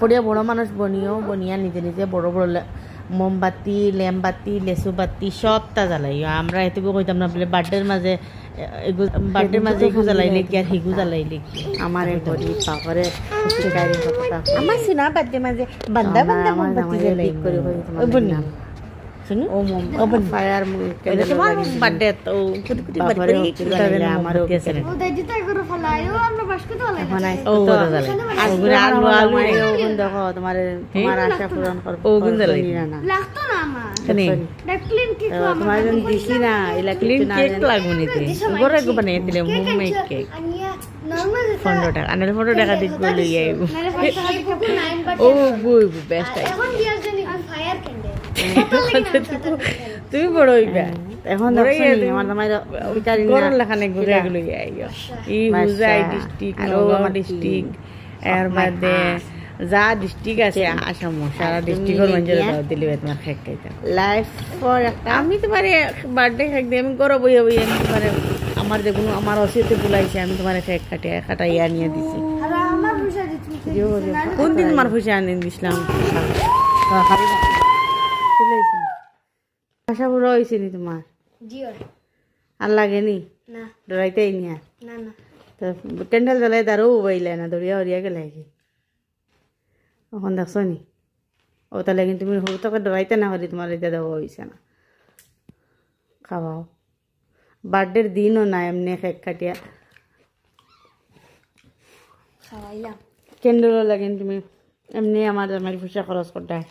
পড়িয়া বড় মানুষ বনিয়া নিজে নিজে বড় বড় মোমবাতি লেমবাতি লেসু বাতি সবটা জ্বালাইও আমরা এটুকু কইতাম না বলে বার্থডের মাঝে এগু জ্বালাইলে কি আর হিগু জ্বালাইলে কি আমার গরিব পাপরে আমার সিনা বার্থডে মাঝে বান্দা বান্দা মোমবাতি জ্বালাই করে বনি শুনো ও মোমবাতি ফায়ার তোমার বার্থডে তো কুটি কুটি বার্থডে আমার আছে ও দাদি তাই করে ফলায়ও আমরা বাসকে তো লাই ও জ্বালাই আগুন আলু আলু ওগুন দেখো তোমার আশা পূরণ করব ওগুন জ্বালাই না লাগতো না আমার কেন ক্লিন কেক তোমার জন্য দিছি না এলা ক্লিন কেক লাগবে নিতে গরে গো বানিয়ে দিলে মুম মেক কেক নরমাল 15 টাকা আনারে 15 টাকা দিক বলি আইবো ও বুই বেস্ট আই এখন বিয়ার জন্য ফায়ার ক্যান্ডেল তুমি বড় হইবা এখন আমার তোমার বিচারি না লেখানে ঘুরে গেল আইও ই বুঝাই ডিস্ট্রিক্ট নগাঁও ডিস্ট্রিক্ট এর মধ্যে যা ডিস্ট্রিক্ট আছে আসাম সারা ডিস্ট্রিক্টের মানুষের দাও দিলি তোমার খেক খাইতাম লাইফ ফর একটা আমি তোমার বার্থডে খেক দিই আমি গরব হইয়া হইয়া আমি তোমার আমার যে কোনো আমার অসিতে বুলাইছে আমি তোমার খেক কাটাইয়া নিয়ে দিছি কোন দিন আমার পয়সা আনি দিছিলাম আশা বুড়ো হয়েছে নি তোমার আর লাগেনি না ডরাইতেই নি আর না না তো ক্যান্ডেল জ্বালাই তারও উবাইলে না দরিয়া উড়িয়া গেলে কি এখন দেখছো নি ও তাহলে কিন্তু তুমি সৰু তোকে ডরাইতে না হলে তোমার এটা দেওয়া হয়েছে না খাওয়াও বার্থডের দিনও না এমনি কেক কাটিয়া খাওয়াইলাম ক্যান্ডেলও লাগেন তুমি এমনি আমার জামাইয়ের পয়সা খরচ করতে হয়